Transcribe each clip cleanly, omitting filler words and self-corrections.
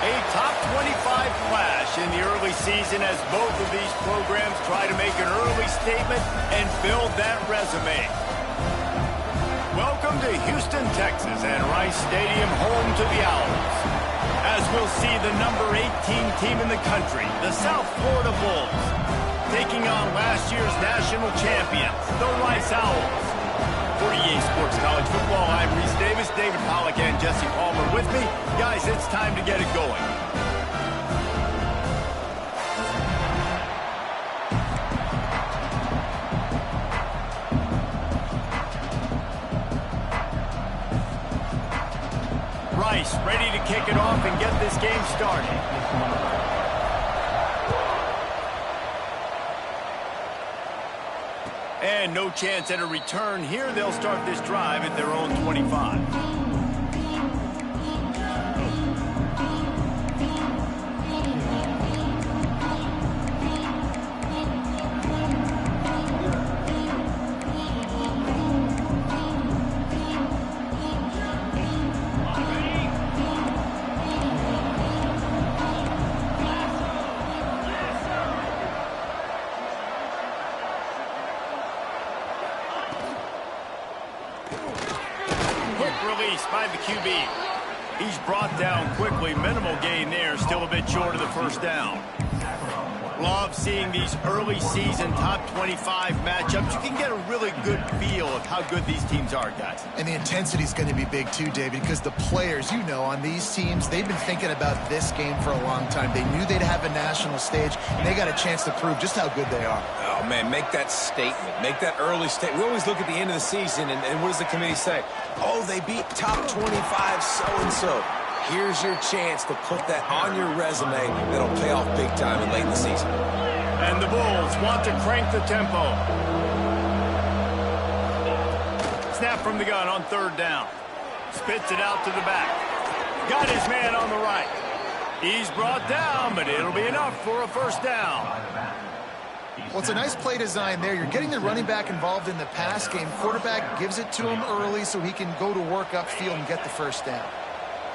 A top 25 clash in the early season as both of these programs try to make an early statement and build that resume. Welcome to Houston, Texas, and Rice Stadium, home to the Owls. As we'll see the number 18 team in the country, the South Florida Bulls, taking on last year's national champions, the Rice Owls. For EA Sports College Football, I'm Reese Davis, David Pollack, and Jesse Palmer with me. Guys, it's time to get it going. Rice ready to kick it off and get this game started. And no chance at a return here. They'll start this drive at their own 25. Release by the QB. He's brought down quickly. Minimal gain there. Still a bit short of the first down. Love seeing these early season top 25 matchups. You can get a really good feel of how good these teams are, guys. And the intensity is going to be big too, David, because the players, you know, on these teams, they've been thinking about this game for a long time. They knew they'd have a national stage, and they got a chance to prove just how good they are. Oh, man, make that statement. Make that early statement. We always look at the end of the season, and what does the committee say? Oh, they beat top 25 so-and-so. Here's your chance to put that on your resume that'll pay off big time and late in the season. And the Bulls want to crank the tempo. Snap from the gun on third down. Spits it out to the back. Got his man on the right. He's brought down, but it'll be enough for a first down. Well, it's a nice play design there. You're getting the running back involved in the pass game. Quarterback gives it to him early so he can go to work upfield and get the first down.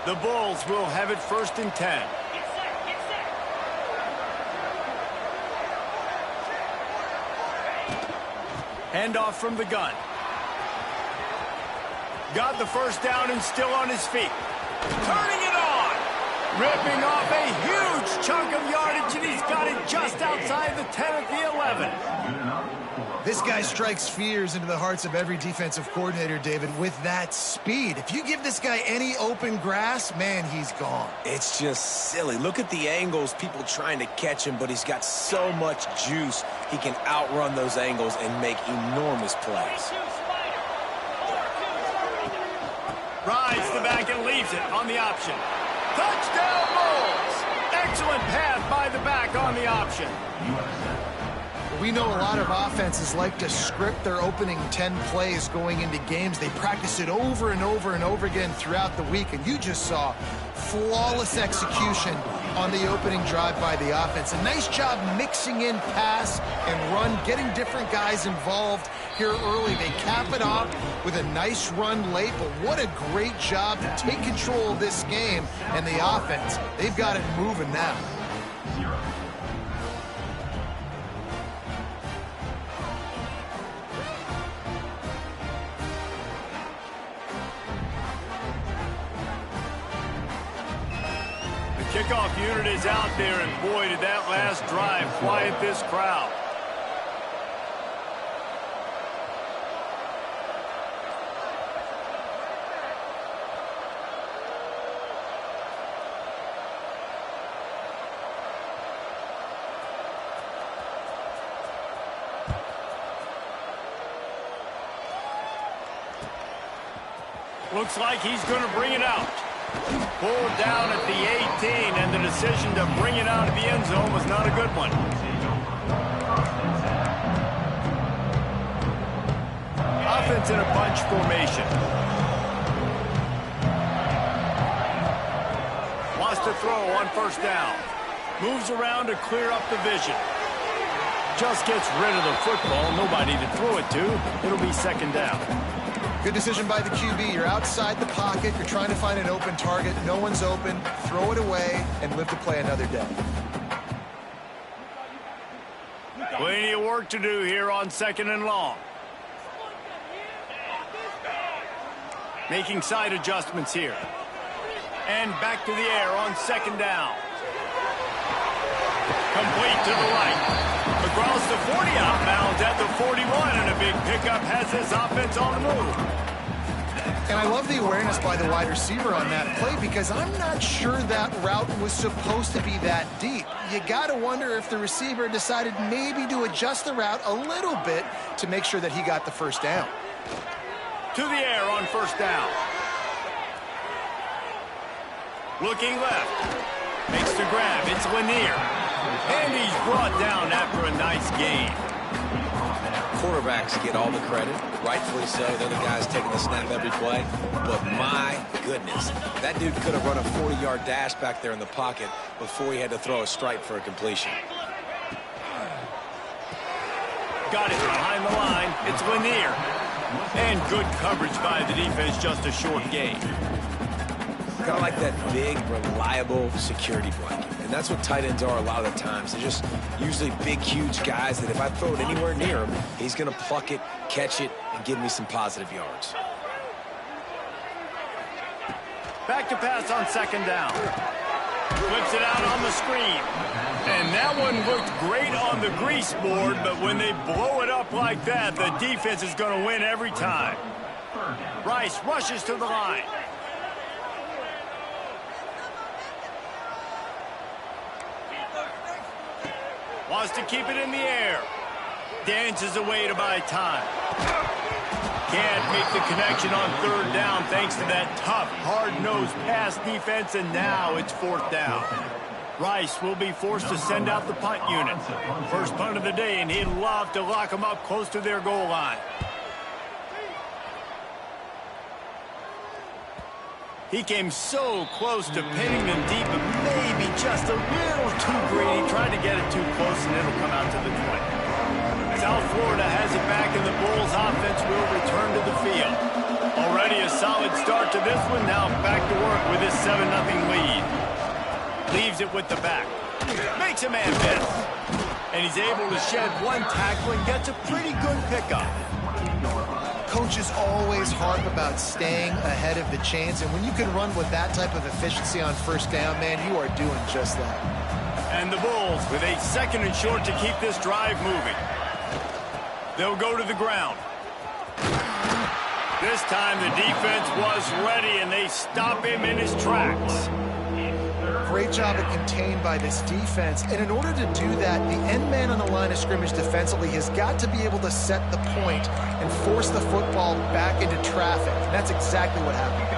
The Bulls will have it first and 10. Handoff from the gun. Got the first down and still on his feet. Turning it on. Ripping off a huge chunk of yardage, and he's got it just outside the 10 at the 11. This guy strikes fears into the hearts of every defensive coordinator, David, with that speed. If you give this guy any open grass, man, he's gone. It's just silly. Look at the angles, people trying to catch him, but he's got so much juice. He can outrun those angles and make enormous plays. Rides the back and leaves it on the option. Touchdown, Bulls! Excellent pass by the back on the option. We know a lot of offenses like to script their opening 10 plays going into games. They practice it over and over and over again throughout the week, and you just saw flawless execution on the opening drive by the offense. A nice job mixing in pass and run, getting different guys involved here early. They cap it off with a nice run late, but what a great job to take control of this game. And the offense, they've got it moving now. Kickoff unit is out there, and boy, did that last drive quiet this crowd. Looks like he's going to bring it out. Pulled down at the 18, and the decision to bring it out of the end zone was not a good one. Offense in a bunch formation. Wants to throw on first down. Moves around to clear up the vision. Just gets rid of the football. Nobody to throw it to. It'll be second down. Good decision by the QB. You're outside the pocket. You're trying to find an open target. No one's open. Throw it away and live to play another day. Plenty of work to do here on 2nd and long. Making side adjustments here. And back to the air on 2nd down. Complete to the right. Across the 40, outbound at the 41, and a big pickup has this offense on the move. And I love the awareness by the wide receiver on that play because I'm not sure that route was supposed to be that deep. You got to wonder if the receiver decided maybe to adjust the route a little bit to make sure that he got the first down. To the air on 1st down. Looking left. Makes the grab. It's Lanier. And he's brought down after a nice gain. Quarterbacks get all the credit, rightfully so. They're the guys taking the snap every play. But my goodness, that dude could have run a 40-yard dash back there in the pocket before he had to throw a strike for a completion. Got it behind the line. It's Lanier. And good coverage by the defense, just a short gain. Kind of like that big, reliable security blanket. And that's what tight ends are a lot of the times. They're just usually big, huge guys that if I throw it anywhere near him, he's going to pluck it, catch it, and give me some positive yards. Back to pass on 2nd down. Flips it out on the screen. And that one looked great on the grease board, but when they blow it up like that, the defense is going to win every time. Rice rushes to the line. Wants to keep it in the air. Dances away to buy time. Can't make the connection on 3rd down thanks to that tough, hard-nosed pass defense, and now it's 4th down. Rice will be forced to send out the punt unit. First punt of the day, and he'd love to lock them up close to their goal line. He came so close to pinning them deep, but maybe just a little too greedy. Tried to get it too close, and it'll come out to the 20. South Florida has it back, and the Bulls offense will return to the field. Already a solid start to this one. Now back to work with his 7-0 lead. Leaves it with the back. Makes a man miss. And he's able to shed one tackle and gets a pretty good pickup. Coaches always harp about staying ahead of the chains, and when you can run with that type of efficiency on 1st down, man, you are doing just that. And the Bulls with a 2nd and short to keep this drive moving. They'll go to the ground. This time the defense was ready, and they stop him in his tracks. Great job of contained by this defense. And in order to do that, the end man on the line of scrimmage defensively has got to be able to set the point and force the football back into traffic. And that's exactly what happened.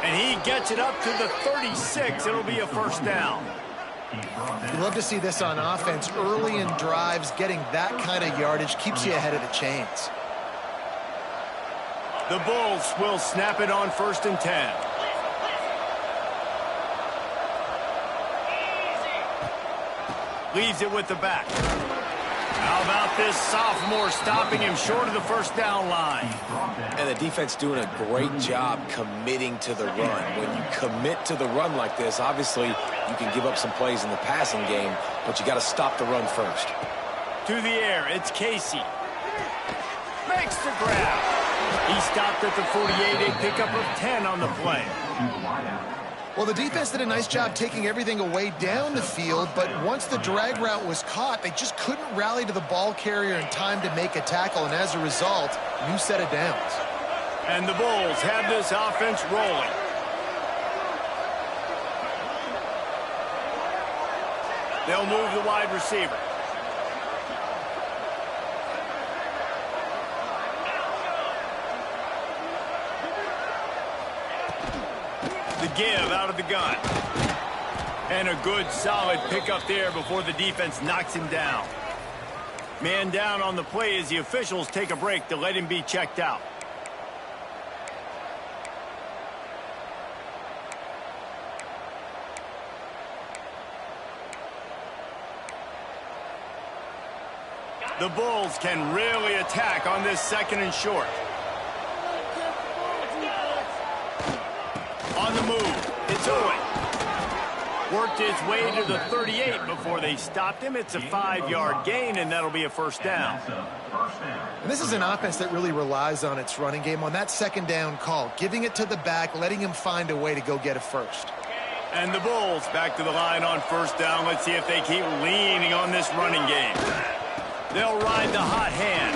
And he gets it up to the 36. It'll be a 1st down. You love to see this on offense. Early in drives, getting that kind of yardage keeps you ahead of the chains. The Bulls will snap it on 1st and 10. Leaves it with the back. How about this sophomore stopping him short of the 1st down line? And the defense doing a great job committing to the run. When you commit to the run like this, obviously you can give up some plays in the passing game, but you got to stop the run first. To the air, it's Casey. Makes the grab. He stopped at the 48, a pickup of 10 on the play. Well, the defense did a nice job taking everything away down the field, but once the drag route was caught, they just couldn't rally to the ball carrier in time to make a tackle, and as a result, new set of downs. And the Bulls have this offense rolling. They'll move the wide receiver. The give out of the gun. And a good, solid pickup there before the defense knocks him down. Man down on the play as the officials take a break to let him be checked out. The Bulls can really attack on this 2nd and short. On the move, it's Owen. Worked his way to the 38 before they stopped him. It's a 5-yard gain, and that'll be a first down. And this is an offense that really relies on its running game on that 2nd down call, giving it to the back, letting him find a way to go get a first. And the Bulls back to the line on 1st down. Let's see if they keep leaning on this running game. They'll ride the hot hand.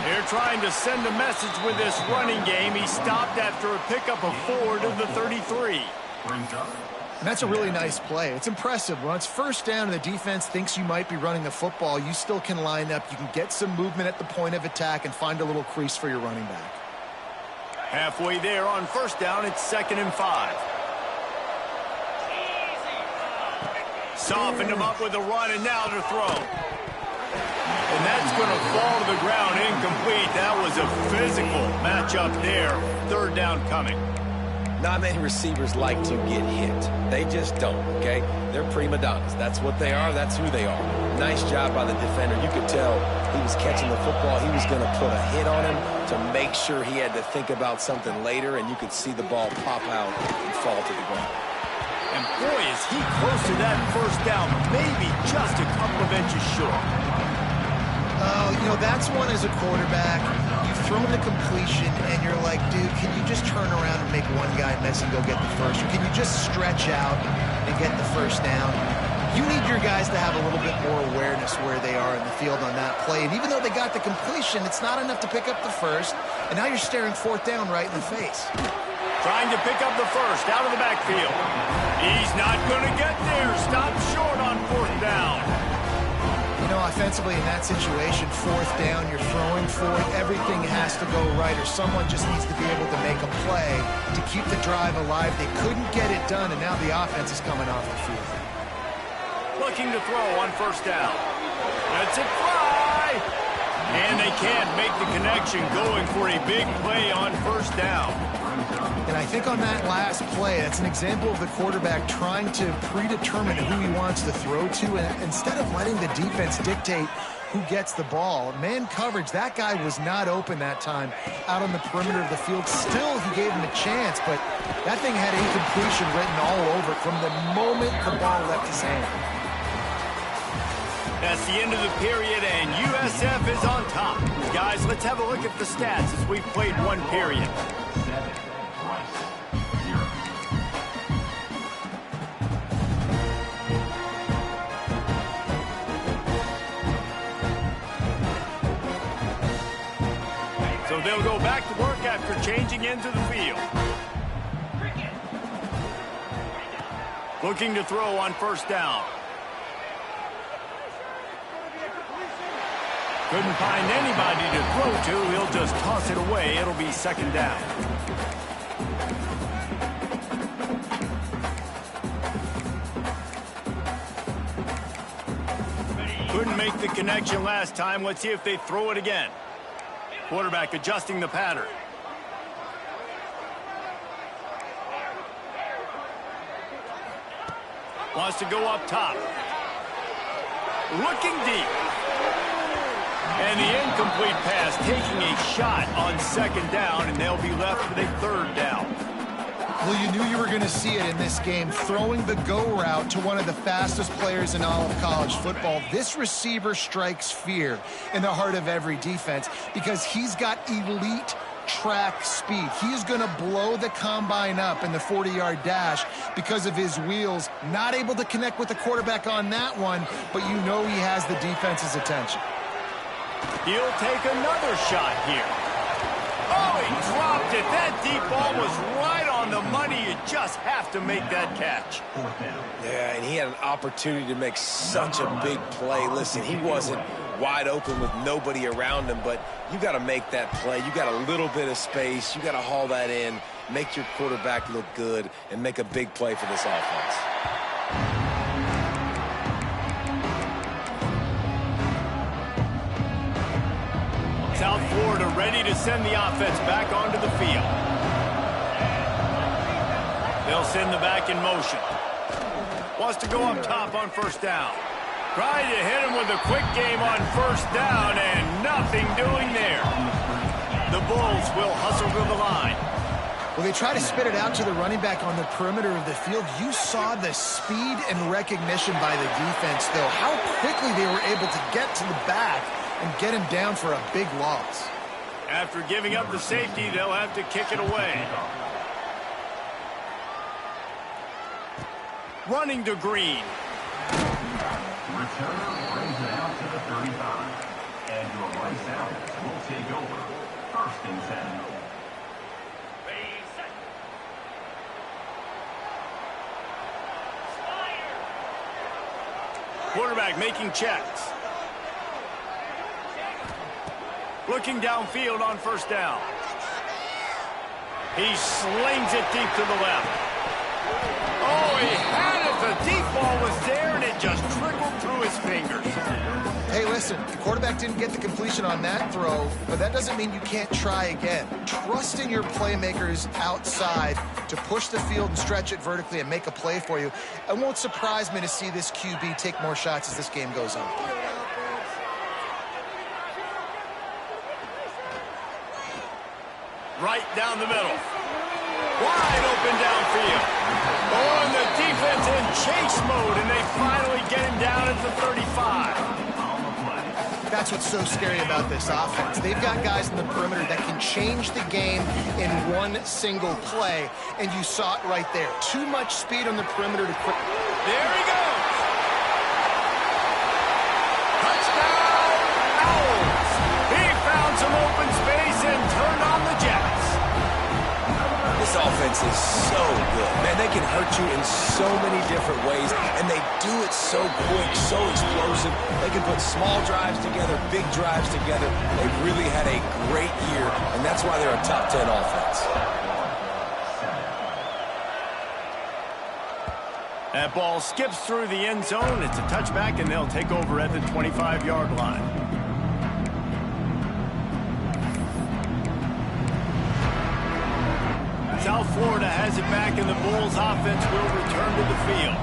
They're trying to send a message with this running game. He stopped after a pickup of 4 to the 33. And that's a really nice play. It's impressive. When it's 1st down and the defense thinks you might be running the football, you still can line up. You can get some movement at the point of attack and find a little crease for your running back. Halfway there on 1st down, it's 2nd and 5. Softened him up with a run, and now to throw. And that's going to fall to the ground incomplete. That was a physical matchup there. 3rd down coming. Not many receivers like to get hit. They just don't, okay? They're prima donnas. That's what they are. That's who they are. Nice job by the defender. You could tell he was catching the football. He was going to put a hit on him to make sure he had to think about something later, and you could see the ball pop out and fall to the ground. And boy, is he close to that 1st down, maybe just a couple of inches short. You know, that's one as a quarterback. You've thrown the completion, and you're like, dude, can you just turn around and make one guy miss and go get the first? Or can you just stretch out and get the 1st down? You need your guys to have a little bit more awareness where they are in the field on that play. And even though they got the completion, it's not enough to pick up the first. And now you're staring 4th down right in the face. Trying to pick up the first out of the backfield. He's not going to get there. Stop short on 4th down. You know, offensively in that situation, 4th down, you're throwing for it. Everything has to go right, or someone just needs to be able to make a play to keep the drive alive. They couldn't get it done, and now the offense is coming off the field. Looking to throw on 1st down. That's it, fly! And they can't make the connection, going for a big play on 1st down. And I think on that last play, that's an example of the quarterback trying to predetermine who he wants to throw to, and instead of letting the defense dictate who gets the ball. Man coverage, that guy was not open that time out on the perimeter of the field. Still, he gave him a chance, but that thing had incompletion written all over it from the moment the ball left his hand. That's the end of the period, and USF is on top. Guys, let's have a look at the stats as we've played 1 period. So they'll go back to work after changing into the field. Looking to throw on 1st down. Couldn't find anybody to throw to. He'll just toss it away. It'll be 2nd down. Couldn't make the connection last time. Let's see if they throw it again. Quarterback adjusting the pattern. Wants to go up top. Looking deep. And the incomplete pass, taking a shot on 2nd down, and they'll be left with a 3rd down. Well, you knew you were going to see it in this game, throwing the go route to one of the fastest players in all of college football. This receiver strikes fear in the heart of every defense because he's got elite track speed. He is going to blow the combine up in the 40-yard dash because of his wheels. Not able to connect with the quarterback on that one, but you know he has the defense's attention. He'll take another shot here. Oh, he dropped it. That deep ball was right on the money. You just have to make that catch. Yeah, and he had an opportunity to make such a big play. Listen, he wasn't wide open with nobody around him, but you got to make that play. You got a little bit of space. You got to haul that in, make your quarterback look good, and make a big play for this offense. South Florida ready to send the offense back onto the field. They'll send the back in motion. Wants to go up top on 1st down. Trying to hit him with a quick game on first down, and nothing doing there. The Bulls will hustle to the line. Well, they try to spit it out to the running back on the perimeter of the field. You saw the speed and recognition by the defense, though. How quickly they were able to get to the back and get him down for a big loss. After giving up the safety, they'll have to kick it away. Running to Green. Returner brings it out to the 35. And your Rice Owls will take over. 1st and 10. Quarterback making checks. Looking downfield on first down. He slings it deep to the left. Oh, he had it. The deep ball was there, and it just trickled through his fingers. Hey, listen, the quarterback didn't get the completion on that throw, but that doesn't mean you can't try again. Trust in your playmakers outside to push the field and stretch it vertically and make a play for you. It won't surprise me to see this QB take more shots as this game goes on. Right down the middle. Wide open downfield. Oh, and the defense in chase mode, and they finally get him down at the 35. That's what's so scary about this offense. They've got guys in the perimeter that can change the game in one single play, and you saw it right there. Too much speed on the perimeter to quit. There he goes. Touchdown, Owls. He found some open space and turned on the Jets. This offense is so good. Man, they can hurt you in so many different ways, and they do it so quick, so explosive. They can put small drives together, big drives together. They've really had a great year, and that's why they're a top 10 offense. That ball skips through the end zone. It's a touchback, and they'll take over at the 25-yard line. South Florida has it back, and the Bulls offense will return to the field.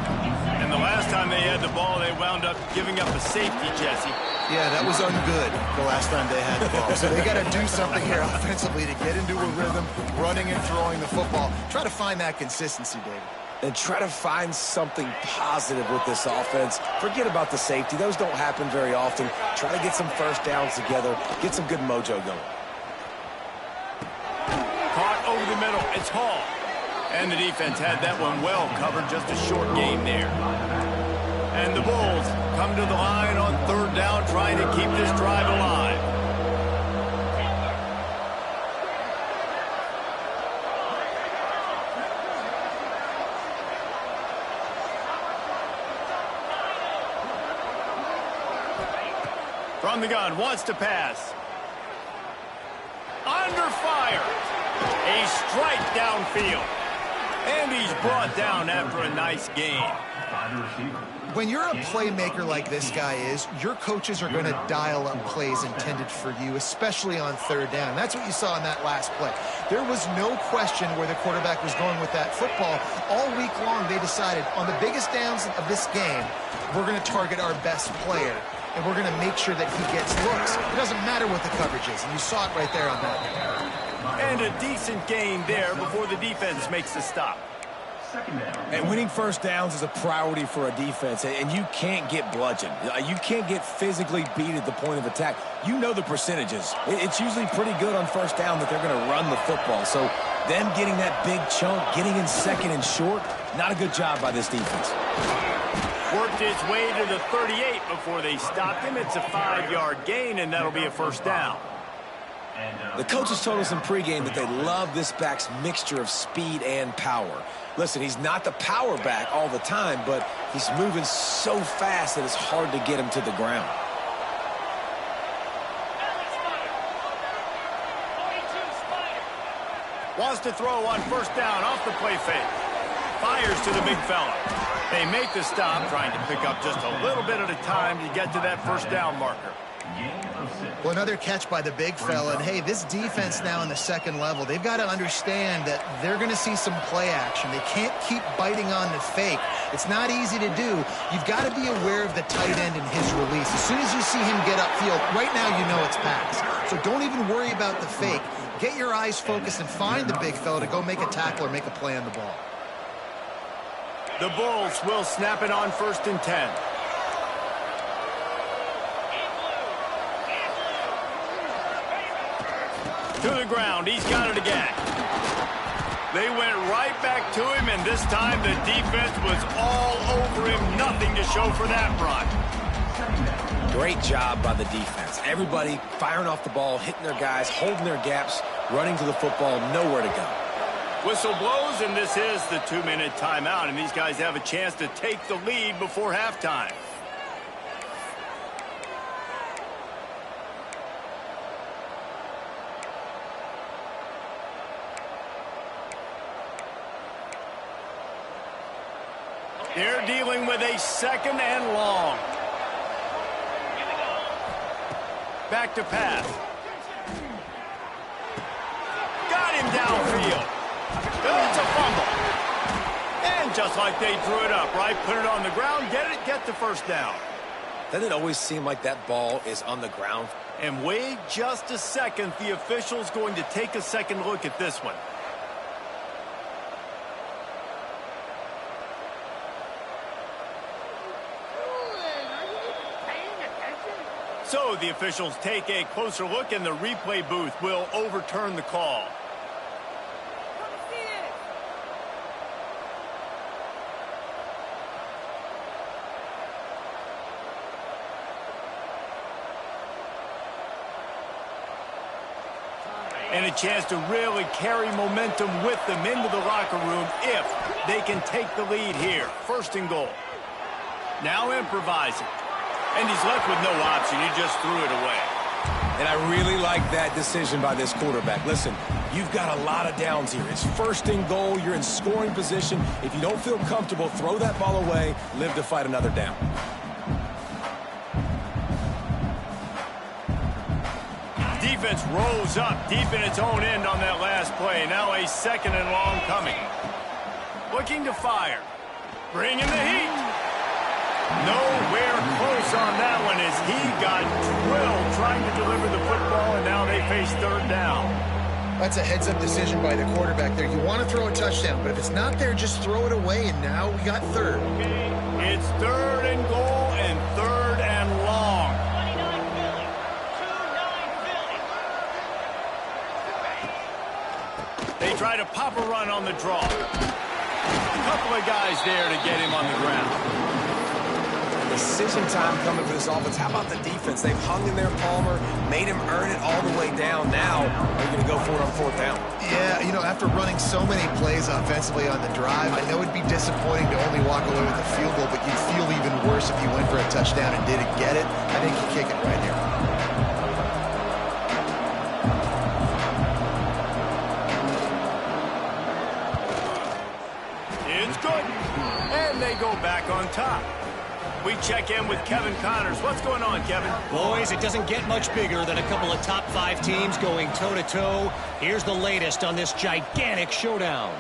And the last time they had the ball, they wound up giving up a safety, Jesse. Yeah, that was ungood the last time they had the ball. So they got to do something here offensively to get into a rhythm, running and throwing the football. Try to find that consistency, David. And try to find something positive with this offense. Forget about the safety. Those don't happen very often. Try to get some first downs together, get some good mojo going. Caught over the middle. It's Hall. And the defense had that one well covered. Just a short gain there. And the Bulls come to the line on 3rd down, trying to keep this drive alive. From the gun, wants to pass. Under fire. A strike downfield. And he's brought down after a nice gain. When you're a playmaker like this guy is, your coaches are going to dial up plays intended for you, especially on 3rd down. That's what you saw in that last play. There was no question where the quarterback was going with that football. All week long, they decided on the biggest downs of this game, we're going to target our best player, and we're going to make sure that he gets looks. It doesn't matter what the coverage is, and you saw it right there on that. And a decent gain there before the defense makes the stop. And winning first downs is a priority for a defense, and you can't get bludgeoned. You can't get physically beat at the point of attack. You know the percentages. It's usually pretty good on first down that they're going to run the football. So them getting that big chunk, getting in 2nd and short, not a good job by this defense. Worked his way to the 38 before they stopped him. It's a 5-yard gain, and that'll be a first down. The coaches told us in pregame that they love this back's mixture of speed and power. Listen, he's not the power back all the time, but he's moving so fast that it's hard to get him to the ground. Wants to throw on first down off the play fake. Fires to the big fella. They make the stop, trying to pick up just a little bit at a time to get to that first down marker. Well, another catch by the big fella. And, hey, this defense now in the 2nd level, they've got to understand that they're going to see some play action. They can't keep biting on the fake. It's not easy to do. You've got to be aware of the tight end and his release. As soon as you see him get upfield, right now you know it's pass. So don't even worry about the fake. Get your eyes focused and find the big fella to go make a tackle or make a play on the ball. The Bulls will snap it on 1st and 10. To the ground. He's got it again. They went right back to him, and this time the defense was all over him. Nothing to show for that run. Great job by the defense. Everybody firing off the ball, hitting their guys, holding their gaps, running to the football, nowhere to go. Whistle blows, and this is the 2-minute timeout, and these guys have a chance to take the lead before halftime. They're dealing with a 2nd and long. Back to pass. Got him downfield. It's a fumble. And just like they drew it up, right? Put it on the ground, get the 1st down. Doesn't it always seem like that ball is on the ground? And wait just a second. The official's going to take a second look at this one. So the officials take a closer look, and the replay booth will overturn the call. And a chance to really carry momentum with them into the locker room if they can take the lead here. 1st and goal. Now improvising. And he's left with no option. He just threw it away. And I really like that decision by this quarterback. Listen, you've got a lot of downs here. It's 1st and goal. You're in scoring position. If you don't feel comfortable, throw that ball away. Live to fight another down. Defense rolls up deep in its own end on that last play. Now a 2nd and long coming. Looking to fire. Bringing the heat. Nowhere close on that one as he got drilled trying to deliver the football, and now they face 3rd down. That's a heads-up decision by the quarterback there. You want to throw a touchdown, but if it's not there, just throw it away, and now we got 3rd. It's 3rd and goal and 3rd and long. They try to pop a run on the draw. A couple of guys there to get him on the ground. Decision time coming for this offense. How about the defense? They've hung in there, Palmer, made him earn it all the way down. Now they're going to go for it on 4th down. Yeah, you know, after running so many plays offensively on the drive, I know it'd be disappointing to only walk away with a field goal, but you'd feel even worse if you went for a touchdown and didn't get it. I think you kick it right here. It's good. And they go back on top. We check in with Kevin Connors. What's going on, Kevin? Boys, it doesn't get much bigger than a couple of top 5 teams going toe-to-toe. Here's the latest on this gigantic showdown.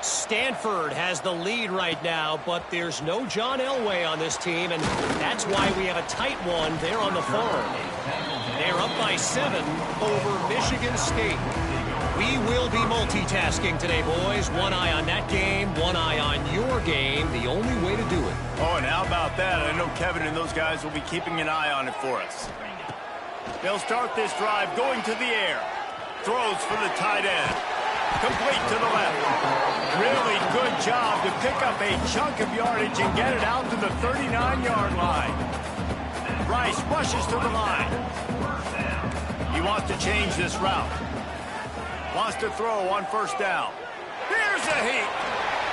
Stanford has the lead right now, but there's no John Elway on this team, and that's why we have a tight one there on the farm. They're up by 7 over Michigan State. We will be multitasking today, boys. One eye on that game, one eye on your game. The only way to do it. Oh, and how about that? I know Kevin and those guys will be keeping an eye on it for us. They'll start this drive going to the air. Throws for the tight end. Complete to the left. Really good job to pick up a chunk of yardage and get it out to the 39-yard line. Rice rushes to the line. He wants to change this route. Wants to throw on 1st down. Here's a heat.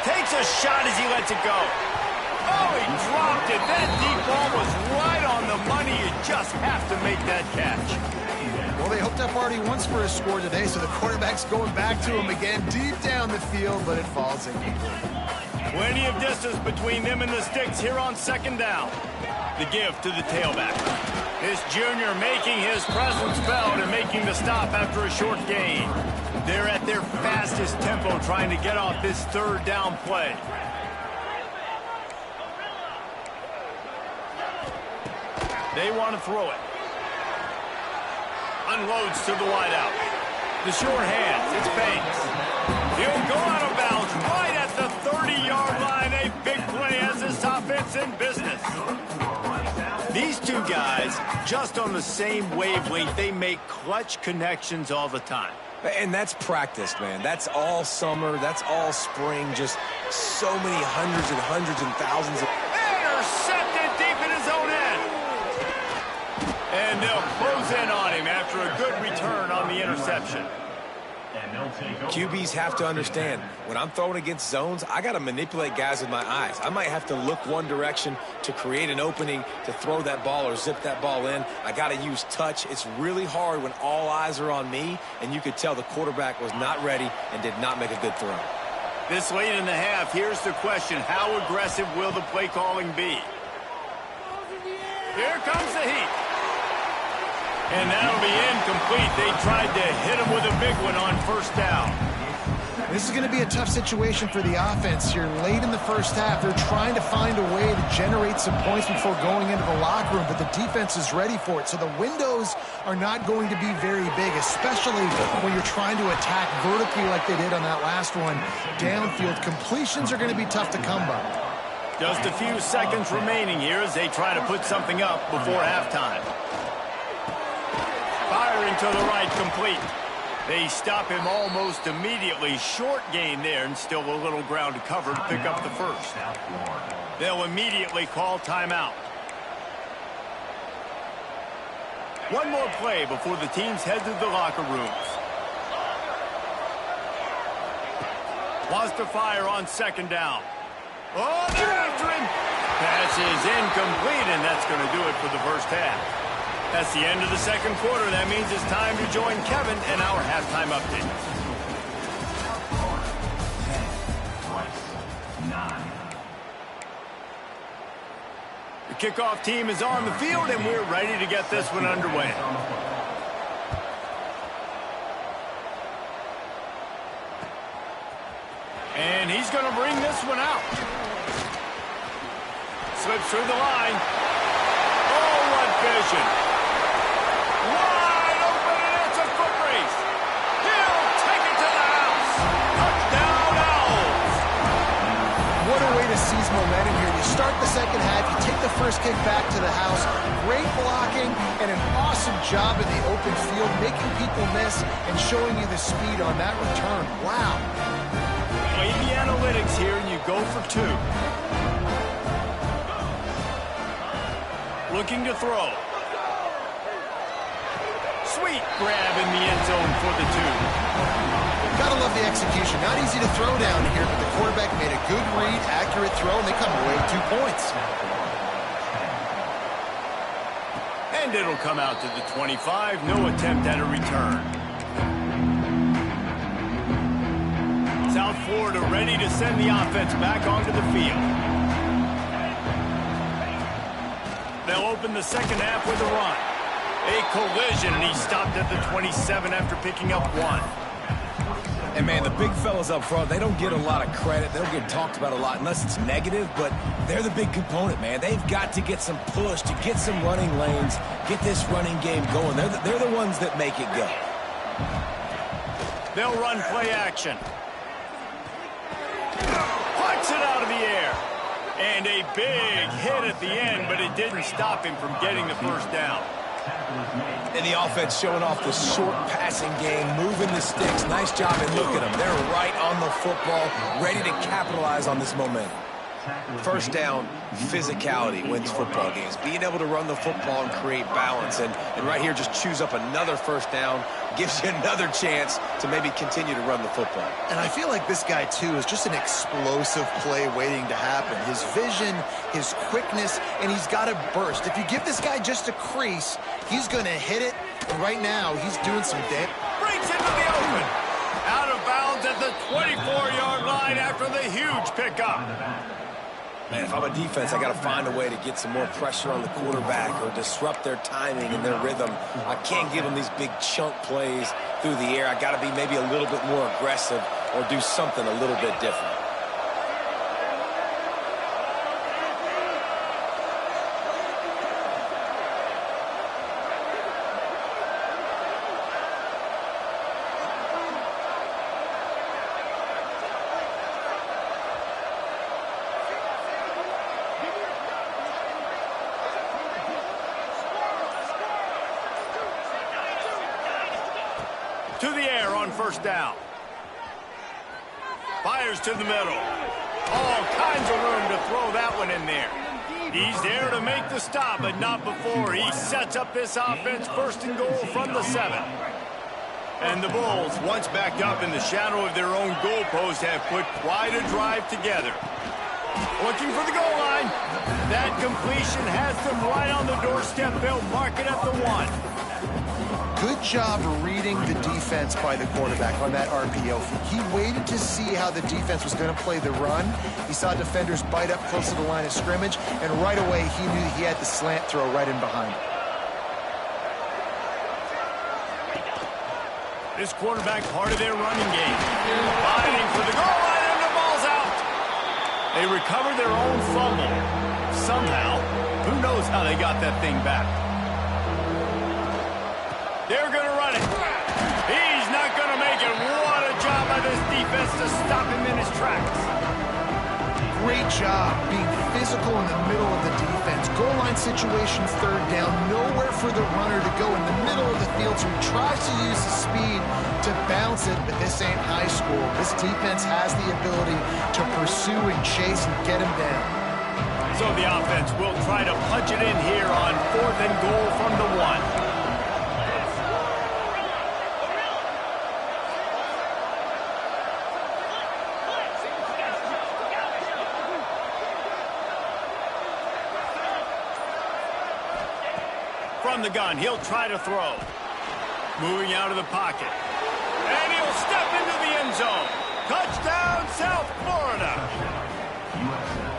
Takes a shot as he lets it go. Oh, he dropped it. That deep ball was right on the money. You just have to make that catch. Well, they hooked up already once for a score today, so the quarterback's going back to him again deep down the field, but it falls incomplete. Plenty of distance between them and the sticks here on 2nd down. The give to the tailback. This junior making his presence felt and making the stop after a short gain. They're at their fastest tempo trying to get off this 3rd down play. They want to throw it. Unloads to the wideout. The short hands. It's Banks. He'll go out of bounds right at the 30-yard line. A big play as this offense in business. These two guys, just on the same wavelength, they make clutch connections all the time. And that's practice, man. That's all summer. That's all spring. Just so many hundreds and thousands of... Intercepted deep in his own end. And they'll close in on him after a good return on the interception. QBs have to understand, when I'm throwing against zones, I got to manipulate guys with my eyes. I might have to look one direction to create an opening to throw that ball or zip that ball in. I got to use touch. It's really hard when all eyes are on me, and you could tell the quarterback was not ready and did not make a good throw. This late in the half, here's the question. How aggressive will the play calling be? Here comes the heat. And that'll be incomplete. They tried to hit him with a big one on first down. This is going to be a tough situation for the offense here. Late in the first half, they're trying to find a way to generate some points before going into the locker room, but the defense is ready for it. So the windows are not going to be very big, especially when you're trying to attack vertically like they did on that last one. Downfield completions are going to be tough to come by. Just a few seconds remaining here as they try to put something up before halftime. Firing to the right, complete. They stop him almost immediately. Short gain there, and still a little ground to cover to pick up the first. They'll immediately call timeout. One more play before the teams head to the locker rooms. Wants to fire on second down. Oh, they're after him. Pass is incomplete, and that's going to do it for the first half. That's the end of the second quarter. That means it's time to join Kevin and our halftime update. 10, 9. The kickoff team is on the field, and we're ready to get this one underway. And he's going to bring this one out. Slips through the line. Oh, what vision. Wide open, and it's a foot race. He'll take it to the house. Touchdown, Owls. What a way to seize momentum here. You start the second half, you take the first kick back to the house. Great blocking and an awesome job in the open field, making people miss and showing you the speed on that return. Wow. Play the analytics here, and you go for two. Looking to throw. Sweet grab in the end zone for the two. Gotta love the execution. Not easy to throw down here, but the quarterback made a good read, accurate throw, and they come away with 2 points. And it'll come out to the 25. No attempt at a return. South Florida ready to send the offense back onto the field. They'll open the second half with a run. A collision, and he stopped at the 27 after picking up 1. And, man, the big fellas up front, they don't get a lot of credit. They don't get talked about a lot unless it's negative, but they're the big component, man. They've got to get some push, to get some running lanes, get this running game going. They're the ones that make it go. They'll run play action. Puts it out of the air. And a big hit at the end, but it didn't stop him from getting the first down. And the offense showing off the short passing game, moving the sticks. Nice job, and look at them. They're right on the football, ready to capitalize on this momentum. First down, physicality wins football games. Being able to run the football and create balance. And right here, just choose up another first down, gives you another chance to maybe continue to run the football. And I feel like this guy, too, is just an explosive play waiting to happen. His vision, his quickness, and he's got a burst. If you give this guy just a crease, he's going to hit it. And right now, he's doing some damage. Breaks into the open. Out of bounds at the 24-yard line after the huge pickup. Man, if I'm a defense, I got to find a way to get some more pressure on the quarterback or disrupt their timing and their rhythm. I can't give them these big chunk plays through the air. I got to be maybe a little bit more aggressive or do something a little bit different. to the air on first down. Fires to the middle. All kinds of room to throw that one in there. He's there to make the stop, but not before he sets up this offense first and goal from the 7. And the Bulls, once backed up in the shadow of their own goalpost, have put quite a drive together. Looking for the goal line. That completion has them right on the doorstep. They'll mark it at the 1. Good job reading the defense by the quarterback on that RPO. He waited to see how the defense was going to play the run. He saw defenders bite up close to the line of scrimmage, and right away he knew he had the slant throw right in behind. This quarterback part of their running game. Fighting for the goal line, and the ball's out. They recover their own fumble. Somehow, who knows how they got that thing back. They're going to run it. He's not going to make it. What a job by this defense to stop him in his tracks. Great job being physical in the middle of the defense. Goal line situation, third down. Nowhere for the runner to go in the middle of the field, so he tries to use his speed to bounce it, but this ain't high school. This defense has the ability to pursue and chase and get him down. So the offense will try to punch it in here on 4th and goal from the 1. From the gun, he'll try to throw. Moving out of the pocket. And he'll step into the end zone. Touchdown, South Florida.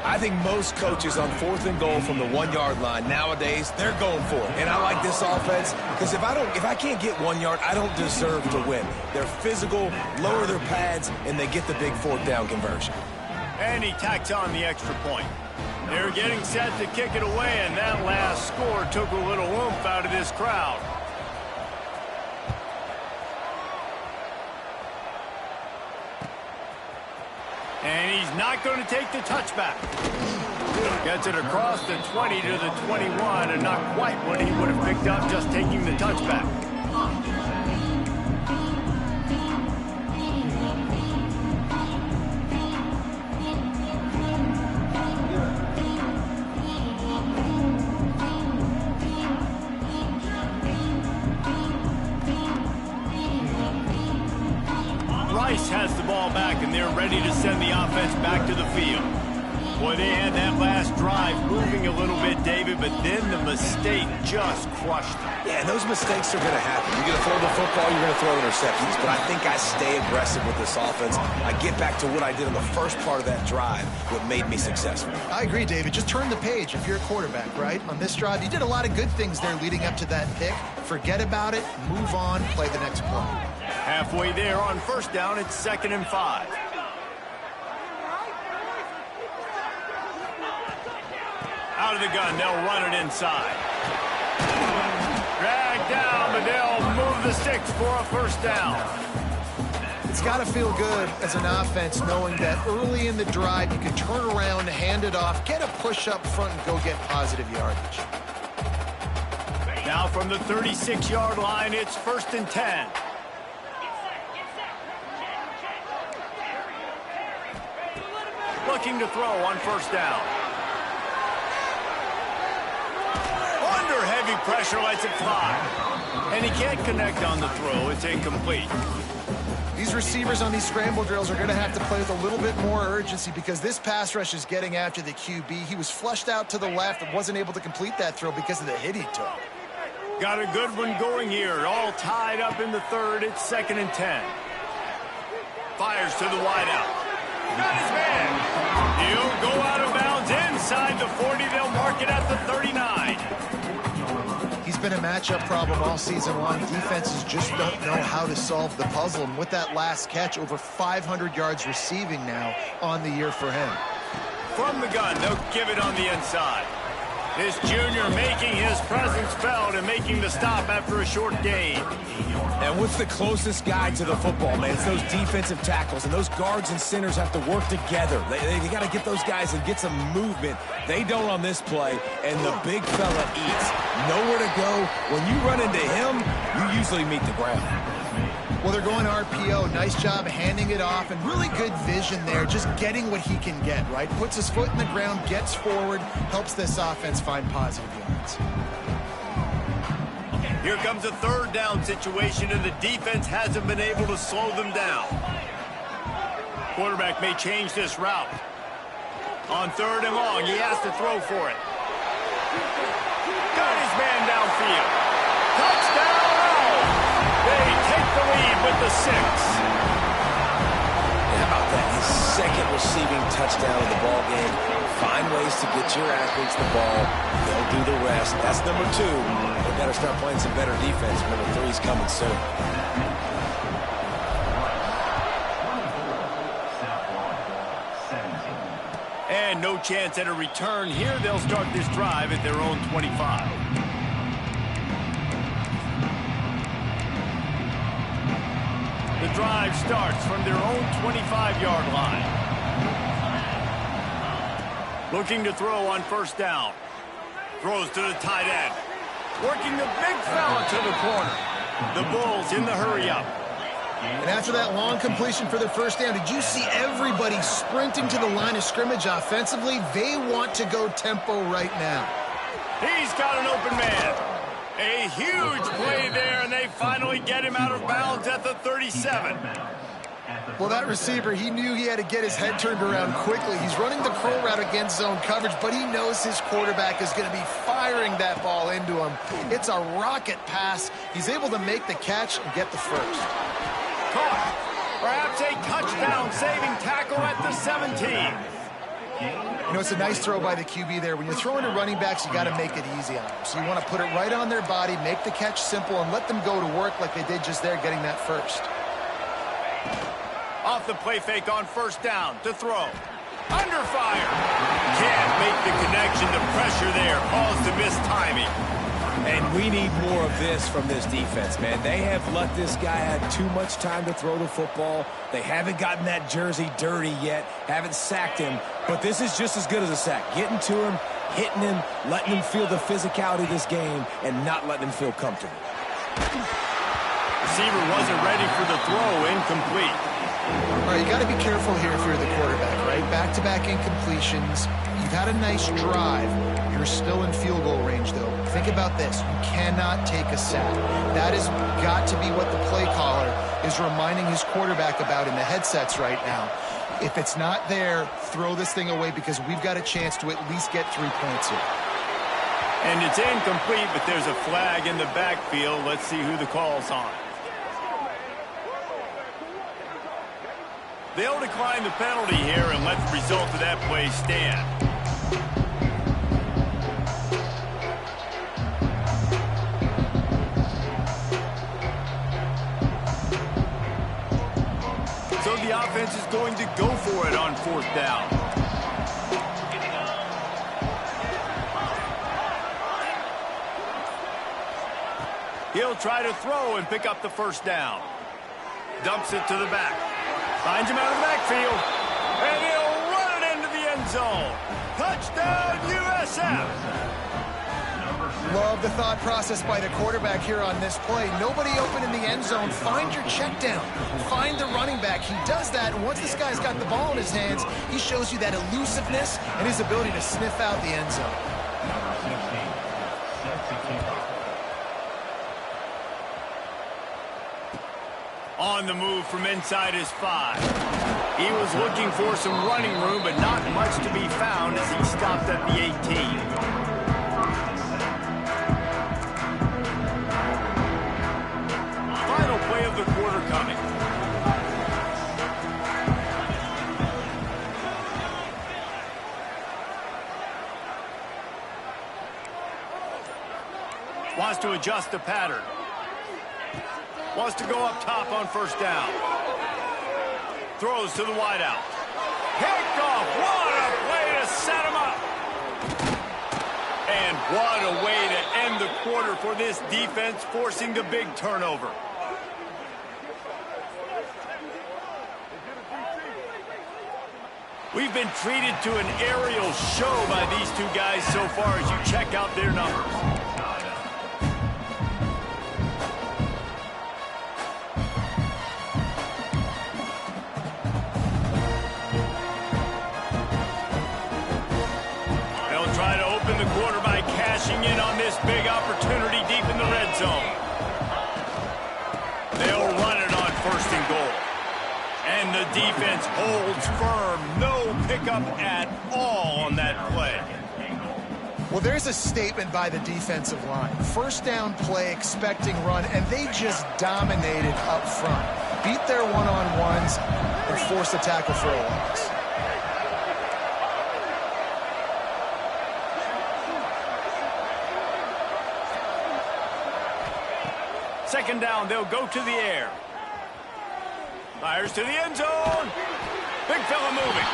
I think most coaches on 4th and goal from the 1-yard line nowadays, they're going for it. And I like this offense because if I can't get 1 yard, I don't deserve to win. They're physical, lower their pads, and they get the big 4th down conversion. And he tacks on the extra point. They're getting set to kick it away, and that last score took a little oomph out of this crowd. And he's not going to take the touchback. Gets it across the 20 to the 21, and not quite what he would have picked up just taking the touchback. Rice has the ball back, and they're ready to send the offense back to the field. Boy, they had that last drive moving a little bit, David, but then the mistake just crushed them. Yeah, and those mistakes are going to happen. You're going to throw the football, you're going to throw interceptions. But I think I stay aggressive with this offense. I get back to what I did in the first part of that drive, what made me successful. I agree, David. Just turn the page if you're a quarterback, right? On this drive, you did a lot of good things there leading up to that pick. Forget about it, move on, play the next play. Halfway there on first down, it's 2nd and 5. Out of the gun, they'll run it inside. Dragged down, but they'll move the sticks for a first down. It's got to feel good as an offense knowing that early in the drive you can turn around, hand it off, get a push up front, and go get positive yardage. Now from the 36-yard line, it's 1st and 10. Looking to throw on first down. Under heavy pressure, lets it fly. And he can't connect on the throw. It's incomplete. These receivers on these scramble drills are going to have to play with a little bit more urgency because this pass rush is getting after the QB. He was flushed out to the left and wasn't able to complete that throw because of the hit he took. Got a good one going here. All tied up in the 3rd. It's 2nd and 10. Fires to the wideout. Got his man. He'll go out of bounds inside the 40. They'll mark it at the 39. He's been a matchup problem all season long. Defenses just don't know how to solve the puzzle. And with that last catch, over 500 yards receiving now on the year for him. From the gun, they'll give it on the inside. This junior making his presence felt and making the stop after a short gain. And what's the closest guy to the football, man? It's those defensive tackles, and those guards and centers have to work together. They got to get those guys and get some movement. They don't on this play, and the big fella eats. Nowhere to go. When you run into him, you usually meet the ground. Well, they're going RPO. Nice job handing it off, and really good vision there, just getting what he can get, right? Puts his foot in the ground, gets forward, helps this offense find positive yards. Here comes a third down situation, and the defense hasn't been able to slow them down. Quarterback may change this route. On third and long, he has to throw for it. Got his man downfield. Touchdown! They take the lead with the 6. How about that? His second receiving touchdown of the ball game. Find ways to get your athletes the ball. They'll do the rest. That's number 2. They better start playing some better defense. Number 3 is coming soon. And no chance at a return here. They'll start this drive at their own 25. The drive starts from their own 25-yard line. Looking to throw on first down. Throws to the tight end. Working the big fella to the corner. The Bulls in the hurry-up. And after that long completion for their first down, did you see everybody sprinting to the line of scrimmage offensively? They want to go tempo right now. He's got an open man. A huge play there, and they finally get him out of bounds at the 37. Well, that receiver, he knew he had to get his head turned around quickly. He's running the curl route against zone coverage, but he knows his quarterback is going to be firing that ball into him. It's a rocket pass. He's able to make the catch and get the first. Caught. Perhaps a touchdown-saving tackle at the 17. You know, it's a nice throw by the QB there. When you're throwing to running backs, you got to make it easy on them. So you want to put it right on their body, make the catch simple, and let them go to work like they did just there, getting that first. Off the play fake on first down to throw. Under fire. Can't make the connection. The pressure there caused the missed timing. And we need more of this from this defense, man. They have let this guy have too much time to throw the football. They haven't gotten that jersey dirty yet, haven't sacked him. But this is just as good as a sack. Getting to him, hitting him, letting him feel the physicality of this game, and not letting him feel comfortable. Receiver wasn't ready for the throw. Incomplete. All right, you got to be careful here if you're the quarterback, right? Back-to-back incompletions. You've had a nice drive. You're still in field goal range, though. Think about this. You cannot take a sack. That has got to be what the play caller is reminding his quarterback about in the headsets right now. If it's not there, throw this thing away because we've got a chance to at least get 3 points here. And it's incomplete, but there's a flag in the backfield. Let's see who the call's on. They'll decline the penalty here and let the result of that play stand. So the offense is going to go for it on fourth down. He'll try to throw and pick up the first down. Dumps it to the back. Finds him out of the backfield. And he'll run it into the end zone. Touchdown, USF. Love the thought process by the quarterback here on this play. Nobody open in the end zone. Find your check down. Find the running back. He does that, and once this guy's got the ball in his hands, he shows you that elusiveness and his ability to sniff out the end zone. On the move from inside his 5. He was looking for some running room, but not much to be found as he stopped at the 18. Final play of the quarter coming. Wants to adjust the pattern. Wants to go up top on first down. Throws to the wideout. Picked off. What a play to set him up. And what a way to end the quarter for this defense, forcing the big turnover. We've been treated to an aerial show by these two guys so far as you check out their numbers. helping the quarterback cashing in on this big opportunity deep in the red zone. They'll run it on 1st and goal. And the defense holds firm. No pickup at all on that play. Well, there's a statement by the defensive line. 1st down play, expecting run, and they just dominated up front. Beat their one-on-ones and forced the tackle for a loss. Second down, they'll go to the air. Fires to the end zone. Big fella moving.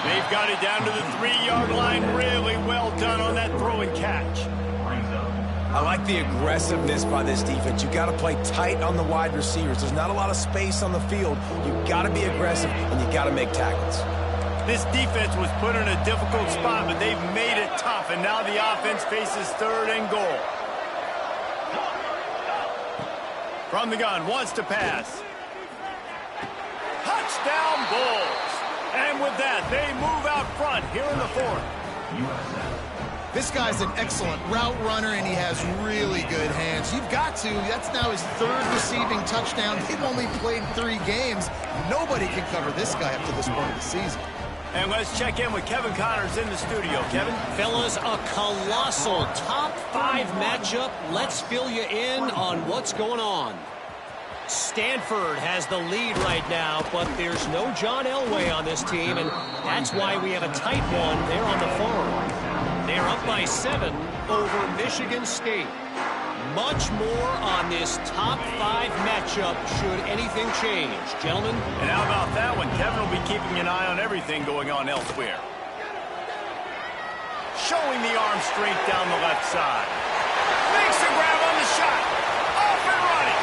They've got it down to the 3-yard line. Really well done on that throw and catch. I like the aggressiveness by this defense. You've got to play tight on the wide receivers. There's not a lot of space on the field. You've got to be aggressive, and you've got to make tackles. This defense was put in a difficult spot, but they've made it tough, and now the offense faces 3rd and goal. From the gun, wants to pass. Touchdown, Bulls. And with that, they move out front here in the 4th. This guy's an excellent route runner, and he has really good hands. You've got to. That's now his 3rd receiving touchdown. They've only played 3 games. Nobody can cover this guy up to this point of the season. And let's check in with Kevin Connors in the studio. Kevin? Fellas, a colossal top 5 matchup. Let's fill you in on what's going on. Stanford has the lead right now, but there's no John Elway on this team, and that's why we have a tight one there on the farm. They're up by 7 over Michigan State. Much more on this top 5 matchup should anything change. Gentlemen? And how about that one? Kevin will be keeping an eye on everything going on elsewhere. Showing the arm strength down the left side. Makes the grab on the shot. Off and running.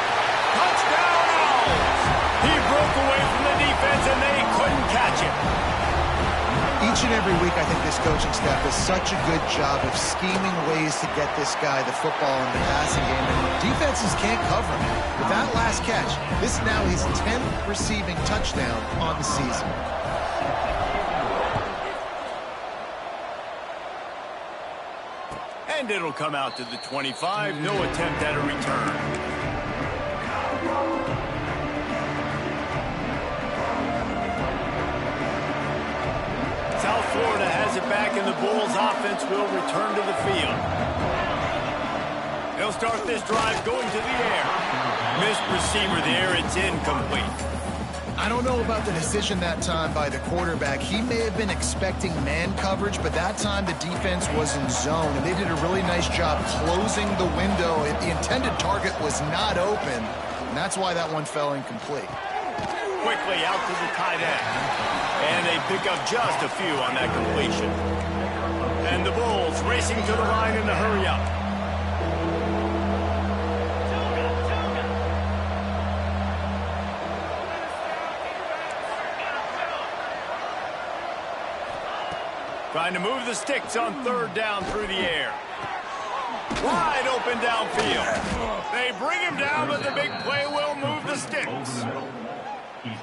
Touchdown Owls. He broke away from the defense and they couldn't catch him. Each and every week, I think this coaching staff does such a good job of scheming ways to get this guy the football in the passing game, and defenses can't cover him. With that last catch, this is now his 10th receiving touchdown on the season. And it'll come out to the 25. No attempt at a return. South Florida has it back, and the Bulls offense will return to the field. They'll start this drive going to the air. Missed receiver there. It's incomplete. I don't know about the decision that time by the quarterback. He may have been expecting man coverage, but that time the defense was in zone, and they did a really nice job closing the window. The intended target was not open, and that's why that one fell incomplete. Quickly out to the tight end. And they pick up just a few on that completion. And the Bulls racing to the line in the hurry up. Trying to move the sticks on 3rd down through the air. Wide open downfield. They bring him down, but the big play will move the sticks.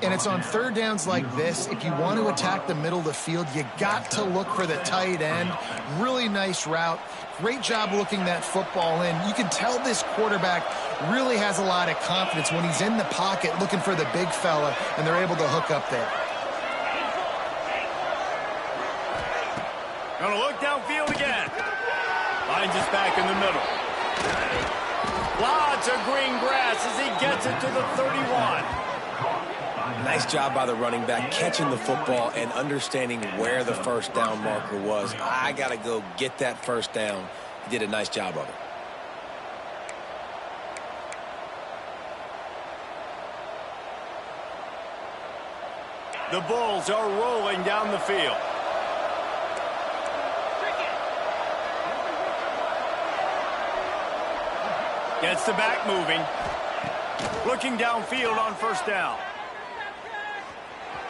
And it's on 3rd downs like this. If you want to attack the middle of the field, you got to look for the tight end. Really nice route. Great job looking that football in. You can tell this quarterback really has a lot of confidence when he's in the pocket looking for the big fella, and they're able to hook up there. Gonna look downfield again. Finds us back in the middle. Lots of green grass as he gets it to the 31. Nice job by the running back, catching the football and understanding where the 1st down marker was. I got to go get that 1st down. He did a nice job of it. The Bulls are rolling down the field. Gets the back moving. Looking downfield on 1st down.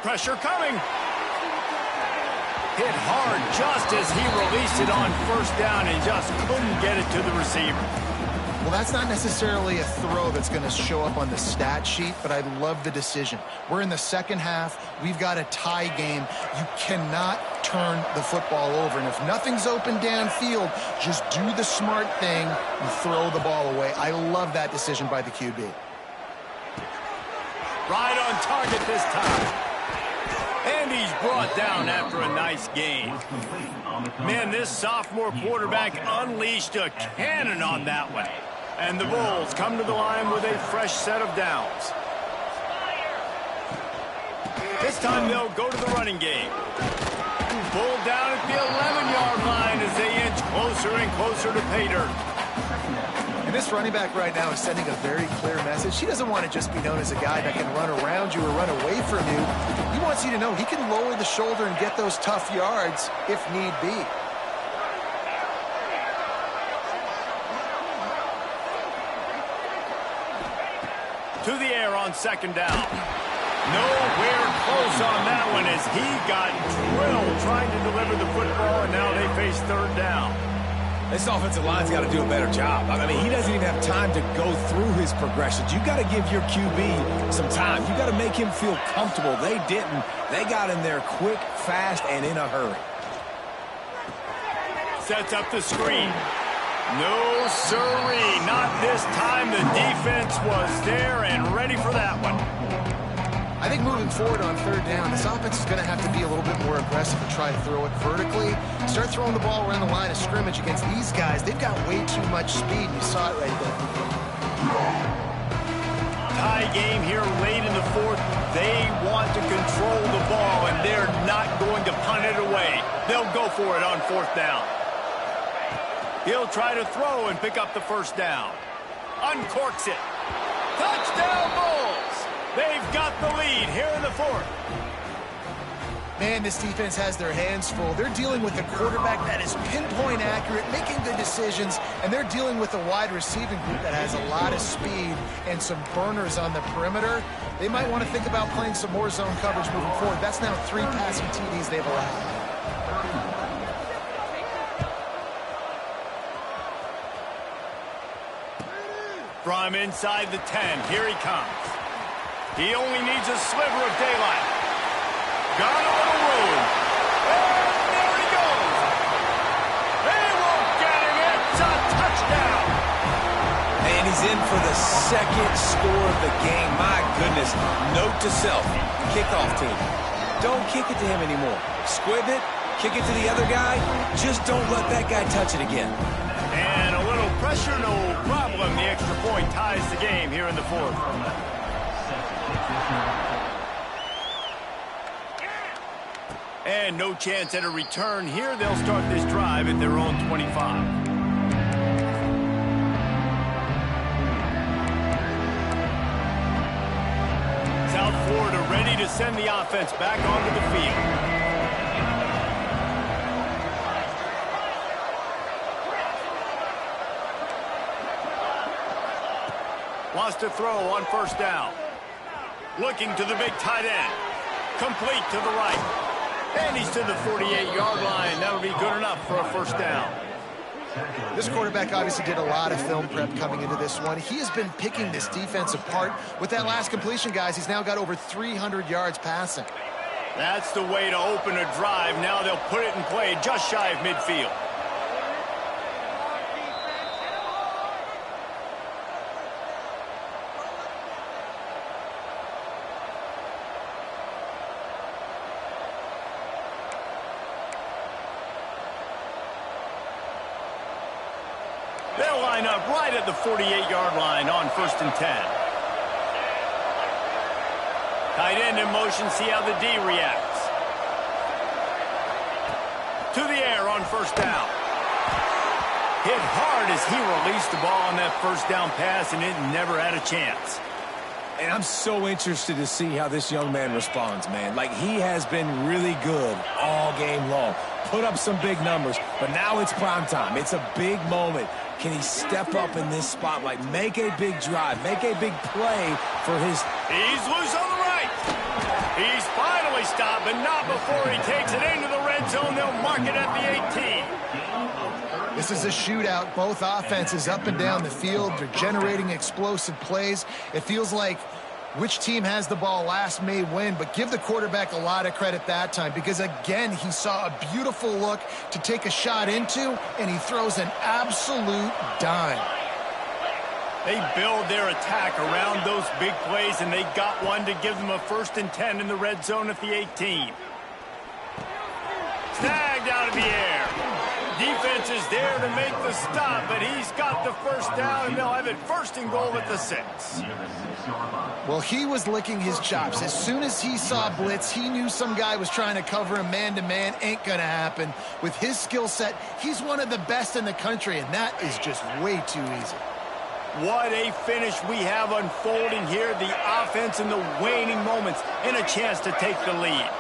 Pressure coming. Hit hard just as he released it on 1st down and just couldn't get it to the receiver. Well, that's not necessarily a throw that's going to show up on the stat sheet, but I love the decision. We're in the 2nd half. We've got a tie game. You cannot turn the football over. And if nothing's open downfield, just do the smart thing and throw the ball away. I love that decision by the QB. Right on target this time. And he's brought down after a nice gain. Man, this sophomore quarterback unleashed a cannon on that one. And the Bulls come to the line with a fresh set of downs. This time they'll go to the running game. Pulled down at the 11-yard line as they inch closer and closer to pay dirt. And this running back right now is sending a very clear message. He doesn't want to just be known as a guy that can run around you or run away from you. He wants you to know he can lower the shoulder and get those tough yards if need be. To the air on second down. Nowhere close on that one as he got drilled trying to deliver the football, and now they face third down. This offensive line's got to do a better job. I mean, he doesn't even have time to go through his progressions. You got to give your QB some time. You got to make him feel comfortable. They didn't. They got in there quick, fast, and in a hurry. Sets up the screen. No sirree, not this time. The defense was there and ready for that one. I think moving forward on third down, this offense is going to have to be a little bit more aggressive and try to throw it vertically. Start throwing the ball around the line of scrimmage against these guys. They've got way too much speed. You saw it right there. Tie game here late in the fourth. They want to control the ball, and they're not going to punt it away. They'll go for it on fourth down. He'll try to throw and pick up the first down. Uncorks it. Touchdown Bulls! They've got the lead here in the fourth. Man, this defense has their hands full. They're dealing with a quarterback that is pinpoint accurate, making good decisions, and they're dealing with a wide receiving group that has a lot of speed and some burners on the perimeter. They might want to think about playing some more zone coverage moving forward. That's now 3 passing TDs they've allowed. From inside the 10, here he comes. He only needs a sliver of daylight. Got a little room. And there he goes. They won't get him. It's a touchdown. And he's in for the second score of the game. My goodness. Note to self, kickoff team. Don't kick it to him anymore. Squib it, kick it to the other guy. Just don't let that guy touch it again. And a little pressure, no problem. The extra point ties the game here in the fourth. And no chance at a return here. They'll start this drive at their own 25. South Florida ready to send the offense back onto the field. Wants to throw on first down. Looking to the big tight end. Complete to the right. And he's to the 48-yard line. That'll be good enough for a first down. This quarterback obviously did a lot of film prep coming into this one. He has been picking this defense apart. With that last completion, guys, he's now got over 300 yards passing. That's the way to open a drive. Now they'll put it in play just shy of midfield. They'll line up right at the 48-yard line on 1st and 10. Tight end in motion, see how the D reacts. To the air on first down. Hit hard as he released the ball on that first down pass, and it never had a chance. And I'm so interested to see how this young man responds, man. Like, he has been really good all game long. Put up some big numbers, but now it's prime time. It's a big moment. Can he step up in this spotlight, make a big drive, make a big play for his... He's loose on the right. He's finally stopped, but not before he takes it into the red zone. They'll mark it at the 18. This is a shootout. Both offenses up and down the field. They're generating explosive plays. It feels like Which team has the ball last may win, but give the quarterback a lot of credit that time because, again, he saw a beautiful look to take a shot into, and he throws an absolute dime. They build their attack around those big plays, and they got one to give them a 1st and 10 in the red zone at the 18. Snagged out of the air. Defense is there to make the stop, but he's got the first down, and they'll have it 1st and goal at the 6. Well, he was licking his chops. As soon as he saw blitz, he knew some guy was trying to cover him man-to-man. Ain't going to happen. With his skill set, he's one of the best in the country, and that is just way too easy. What a finish we have unfolding here. The offense in the waning moments and a chance to take the lead.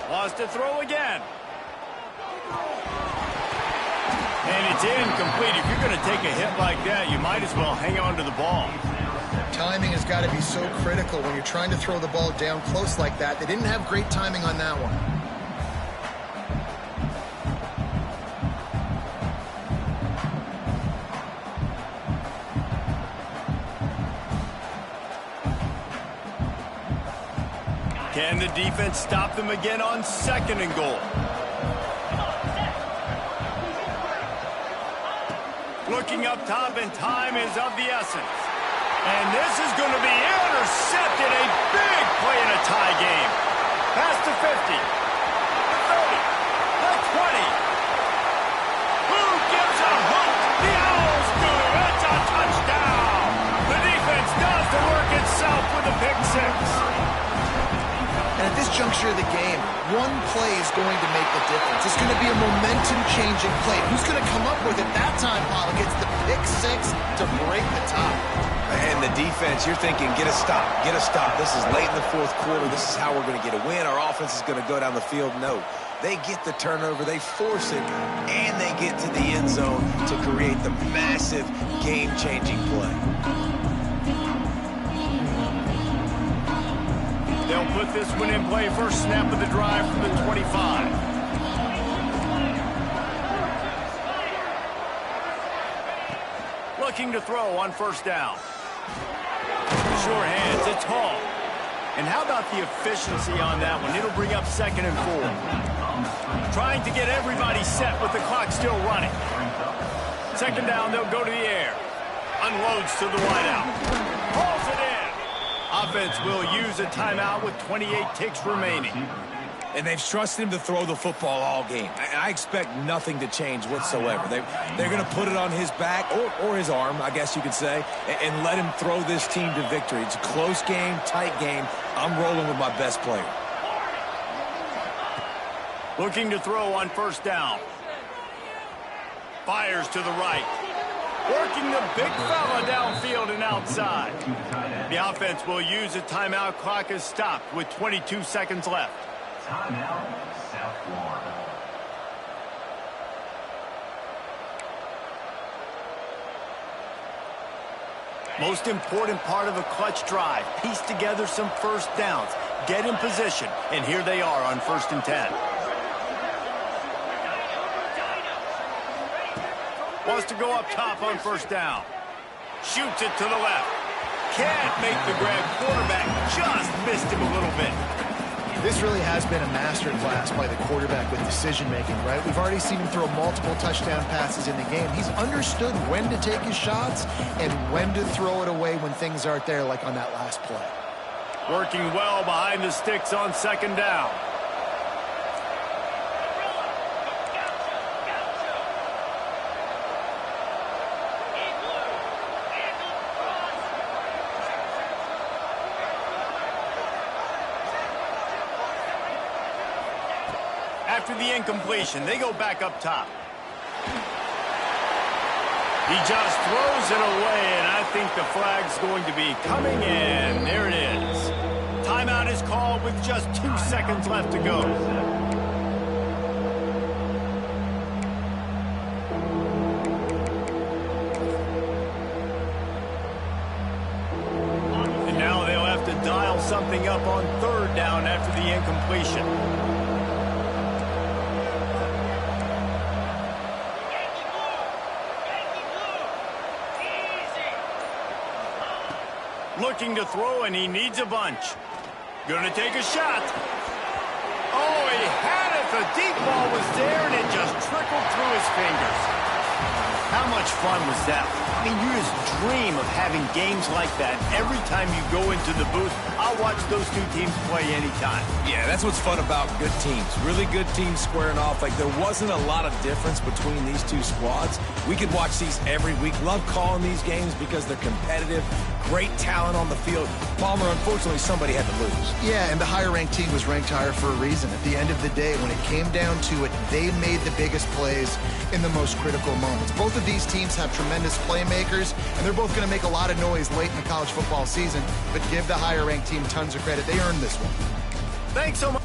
Wants to throw again. And it's incomplete. If you're going to take a hit like that, you might as well hang on to the ball. Timing has got to be so critical when you're trying to throw the ball down close like that. They didn't have great timing on that one. Can the defense stop them again on 2nd and goal? Looking up top, and time is of the essence. And this is going to be intercepted. A big play in a tie game. Past the 50. The 30. The 20. Who gives a hook? The Owls do. It's a touchdown. The defense does the work itself with a pick 6. And at this juncture of the game, one play is going to make the difference. It's going to be a momentum-changing play. Who's going to come up with it that time, Paul? Gets the pick 6 to break the tie. And the defense, you're thinking, get a stop, get a stop. This is late in the 4th quarter. This is how we're going to get a win. Our offense is going to go down the field. No, they get the turnover, they force it, and they get to the end zone to create the massive game-changing play. They'll put this one in play. First snap of the drive from the 25. Looking to throw on 1st down. Sure hands, it's Hall. And how about the efficiency on that one? It'll bring up 2nd and 4. Trying to get everybody set with the clock still running. 2nd down, they'll go to the air. Unloads to the wideout. Pulls it in. Offense will use a timeout with 28 ticks remaining. And they've trusted him to throw the football all game. I expect nothing to change whatsoever. They're going to put it on his back, or his arm, I guess you could say, and let him throw this team to victory. It's a close game, tight game. I'm rolling with my best player. Looking to throw on 1st down. Fires to the right. Working the big fella downfield and outside. The offense will use a timeout. Clock is stopped with 22 seconds left. Timeout, South Florida. Most important part of a clutch drive. Piece together some 1st downs. Get in position. And here they are on 1st and 10. Wants to go up top on 1st down. Shoots it to the left. Can't make the grab. Quarterback just missed him a little bit. This really has been a master class by the quarterback with decision-making, right? We've already seen him throw multiple touchdown passes in the game. He's understood when to take his shots and when to throw it away when things aren't there, like on that last play. Working well behind the sticks on 2nd down. After the incompletion, they go back up top. He just throws it away, and I think the flag's going to be coming in. There it is. Timeout is called with just 2 seconds left to go. And now something up on third down after the incompletion. Looking to throw, and he needs a bunch. Gonna take a shot. Oh, he had it. The deep ball was there, and it just trickled through his fingers. How much fun was that? I mean, you just dream of having games like that every time you go into the booth. I'll watch those two teams play anytime. Yeah, that's what's fun about good teams. Really good teams squaring off. Like, there wasn't a lot of difference between these two squads. We could watch these every week. Love calling these games because they're competitive. Great talent on the field. Palmer, unfortunately, somebody had to lose. Yeah, and the higher-ranked team was ranked higher for a reason. At the end of the day, when it came down to it, they made the biggest plays in the most critical moments. Both of these teams have tremendous playmakers, and they're both going to make a lot of noise late in the college football season, but give the higher-ranked team tons of credit. They earned this one. Thanks so much.